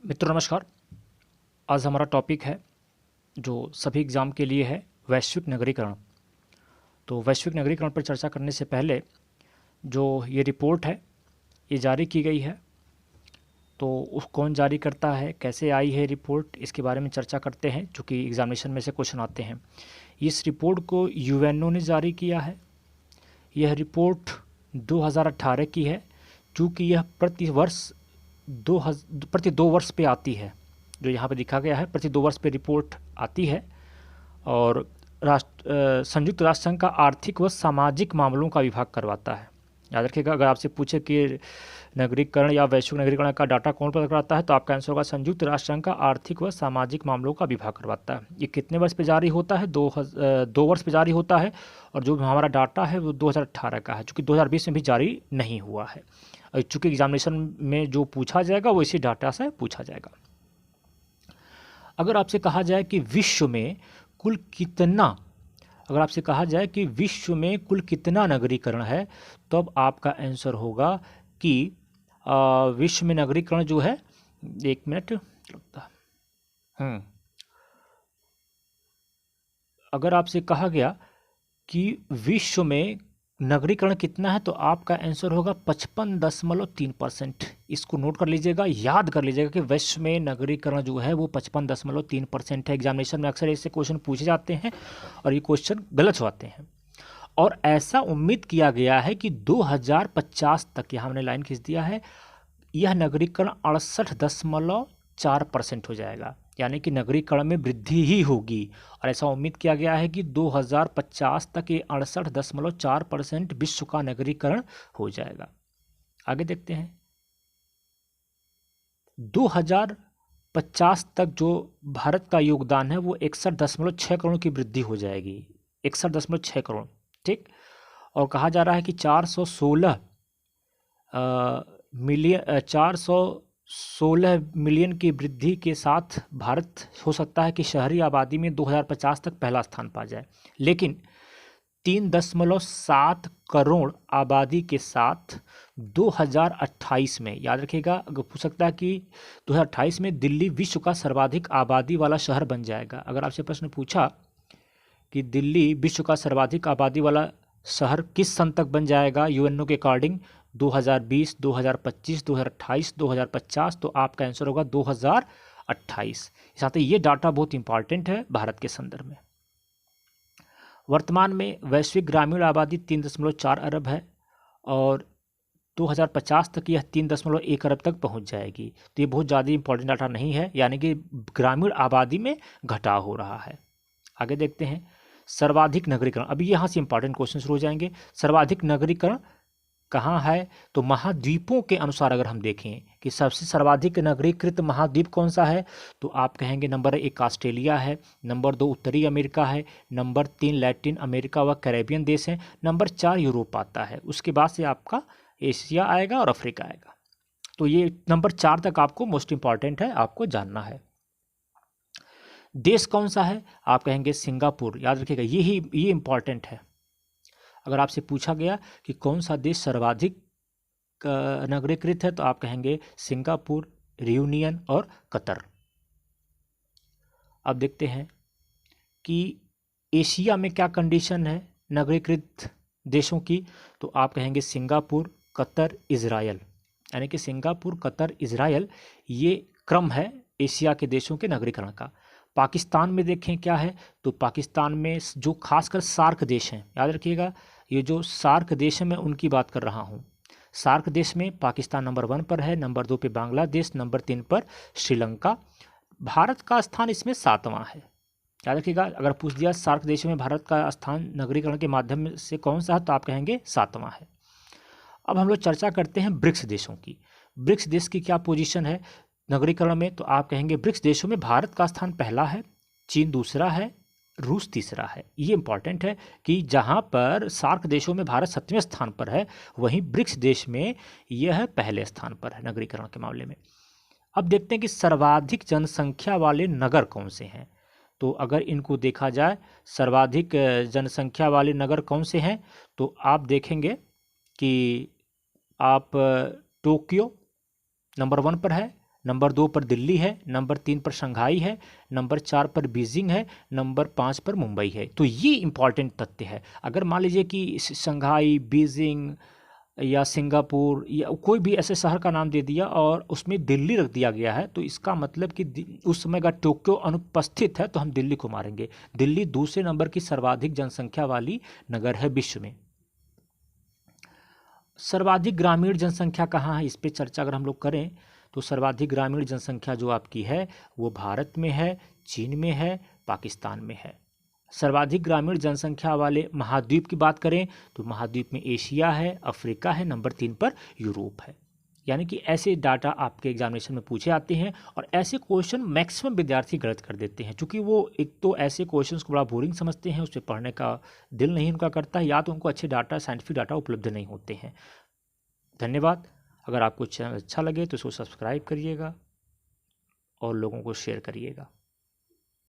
मित्रों नमस्कार। आज हमारा टॉपिक है जो सभी एग्ज़ाम के लिए है, वैश्विक नगरीकरण। तो वैश्विक नगरीकरण पर चर्चा करने से पहले जो ये रिपोर्ट है ये जारी की गई है, तो उस कौन जारी करता है, कैसे आई है रिपोर्ट, इसके बारे में चर्चा करते हैं, चूँकि एग्ज़ामिनेशन में से क्वेश्चन आते हैं। इस रिपोर्ट को यूएनओ ने जारी किया है। यह रिपोर्ट 2018 की है, चूँकि यह प्रति 2 वर्ष पे आती है। जो यहाँ पे दिखा गया है, प्रति 2 वर्ष पे रिपोर्ट आती है। और संयुक्त राष्ट्र संघ का आर्थिक व सामाजिक मामलों का विभाग करवाता है। याद रखिएगा, अगर आपसे पूछे कि नगरीकरण या वैश्विक नगरीकरण का डाटा कौन प्रदान कराता है, तो आपका आंसर होगा संयुक्त राष्ट्र संघ का आर्थिक व सामाजिक मामलों का विभाग करवाता है। ये कितने वर्ष पे जारी होता है? 2 वर्ष पे जारी होता है। और जो हमारा डाटा है वो 2018 का है, चूँकि 2020 में भी जारी नहीं हुआ है। चूँकि एग्जामिनेशन में जो पूछा जाएगा वो इसी डाटा से पूछा जाएगा। अगर आपसे कहा जाए कि विश्व में कुल कितना नगरीकरण है, तो अब आपका आंसर होगा कि विश्व में नगरीकरण जो है, 1 मिनट लगता है। अगर आपसे कहा गया कि विश्व में नगरीकरण कितना है, तो आपका आंसर होगा 55.3%। इसको नोट कर लीजिएगा, याद कर लीजिएगा कि विश्व में नगरीकरण जो है वो 55.3% है। एग्जामिनेशन में अक्सर ऐसे क्वेश्चन पूछे जाते हैं और ये क्वेश्चन गलत होते हैं। और ऐसा उम्मीद किया गया है कि 2050 तक, यहाँ हमने लाइन खींच दिया है, यह नगरीकरण 68.4% हो जाएगा, यानी कि नगरीकरण में वृद्धि ही होगी। और ऐसा उम्मीद किया गया है कि 2050 तक ये 68.4% विश्व का नगरीकरण हो जाएगा। आगे देखते हैं। 2050 तक जो भारत का योगदान है वो 61.6 करोड़ की वृद्धि हो जाएगी, 61.6 करोड़, ठीक। और कहा जा रहा है कि 416 मिलियन की वृद्धि के साथ भारत हो सकता है कि शहरी आबादी में 2050 तक पहला स्थान पा जाए। लेकिन 3.7 करोड़ आबादी के साथ 2028 में, याद रखिएगा, अगर पूछ सकता है कि 2028 में दिल्ली विश्व का सर्वाधिक आबादी वाला शहर बन जाएगा। अगर आपसे प्रश्न पूछा कि दिल्ली विश्व का सर्वाधिक आबादी वाला शहर किस सन तक बन जाएगा यूएनओ के अकॉर्डिंग, 2020, 2025, 2028, 2050, तो आपका आंसर होगा 2028। साथ ही ये डाटा बहुत इंपॉर्टेंट है भारत के संदर्भ में। वर्तमान में वैश्विक ग्रामीण आबादी 3.4 अरब है और 2050 तक यह 3.1 अरब तक पहुंच जाएगी। तो ये बहुत ज़्यादा इंपॉर्टेंट डाटा नहीं है, यानी कि ग्रामीण आबादी में घटाव हो रहा है। आगे देखते हैं सर्वाधिक नगरीकरण। अभी यहाँ से इंपॉर्टेंट क्वेश्चन शुरू हो जाएंगे। सर्वाधिक नगरीकरण कहाँ है? तो महाद्वीपों के अनुसार अगर हम देखें कि सबसे सर्वाधिक नगरीकृत महाद्वीप कौन सा है, तो आप कहेंगे नंबर 1 ऑस्ट्रेलिया है, नंबर 2 उत्तरी अमेरिका है, नंबर 3 लैटिन अमेरिका व कैरेबियन देश हैं, नंबर 4 यूरोप आता है। उसके बाद से आपका एशिया आएगा और अफ्रीका आएगा। तो ये नंबर 4 तक आपको मोस्ट इंपॉर्टेंट है, आपको जानना है। देश कौन सा है? आप कहेंगे सिंगापुर। याद रखिएगा, ये इंपॉर्टेंट है। अगर आपसे पूछा गया कि कौन सा देश सर्वाधिक नगरीकृत है, तो आप कहेंगे सिंगापुर, रियूनियन और कतर। अब देखते हैं कि एशिया में क्या कंडीशन है नगरीकृत देशों की, तो आप कहेंगे सिंगापुर, कतर, इजरायल। यानी कि सिंगापुर, कतर, इजरायल, ये क्रम है एशिया के देशों के नगरीकरण का। पाकिस्तान में देखें क्या है, तो पाकिस्तान में जो खासकर सार्क देश हैं, याद रखिएगा, ये जो सार्क देश है मैं उनकी बात कर रहा हूँ। सार्क देश में पाकिस्तान नंबर 1 पर है, नंबर 2 पे बांग्लादेश, नंबर 3 पर श्रीलंका। भारत का स्थान इसमें 7वां है। याद रखिएगा, अगर पूछ दिया सार्क देशों में भारत का स्थान नगरीकरण के माध्यम से कौन सा है, तो आप कहेंगे 7वां है। अब हम लोग चर्चा करते हैं ब्रिक्स देशों की। ब्रिक्स देश की क्या पोजीशन है नगरीकरण में, तो आप कहेंगे ब्रिक्स देशों में भारत का स्थान पहला है, चीन दूसरा है, रूस तीसरा है। ये इंपॉर्टेंट है कि जहां पर सार्क देशों में भारत 7वें स्थान पर है, वहीं ब्रिक्स देश में यह पहले स्थान पर है नगरीकरण के मामले में। अब देखते हैं कि सर्वाधिक जनसंख्या वाले नगर कौन से हैं। तो अगर इनको देखा जाए, सर्वाधिक जनसंख्या वाले नगर कौन से हैं, तो आप देखेंगे कि आप टोक्यो नंबर 1 पर है, नंबर 2 पर दिल्ली है, नंबर 3 पर शंघाई है, नंबर 4 पर बीजिंग है, नंबर 5 पर मुंबई है। तो ये इंपॉर्टेंट तथ्य है। अगर मान लीजिए कि शंघाई, बीजिंग या सिंगापुर या कोई भी ऐसे शहर का नाम दे दिया और उसमें दिल्ली रख दिया गया है, तो इसका मतलब कि उस समय अगर टोक्यो अनुपस्थित है तो हम दिल्ली को मारेंगे। दिल्ली दूसरे नंबर की सर्वाधिक जनसंख्या वाली नगर है विश्व में। सर्वाधिक ग्रामीण जनसंख्या कहाँ है, इस पे चर्चा अगर हम लोग करें तो सर्वाधिक ग्रामीण जनसंख्या जो आपकी है वो भारत में है, चीन में है, पाकिस्तान में है। सर्वाधिक ग्रामीण जनसंख्या वाले महाद्वीप की बात करें तो महाद्वीप में एशिया है, अफ्रीका है, नंबर 3 पर यूरोप है। यानी कि ऐसे डाटा आपके एग्जामिनेशन में पूछे आते हैं और ऐसे क्वेश्चन मैक्सिमम विद्यार्थी गलत कर देते हैं, क्योंकि वो एक तो ऐसे क्वेश्चंस को बड़ा बोरिंग समझते हैं, उस पर पढ़ने का दिल नहीं उनका करता है, या तो उनको अच्छे डाटा, साइंटिफिक डाटा उपलब्ध नहीं होते हैं। धन्यवाद। अगर आपको चैनल अच्छा लगे तो इसको सब्सक्राइब करिएगा और लोगों को शेयर करिएगा।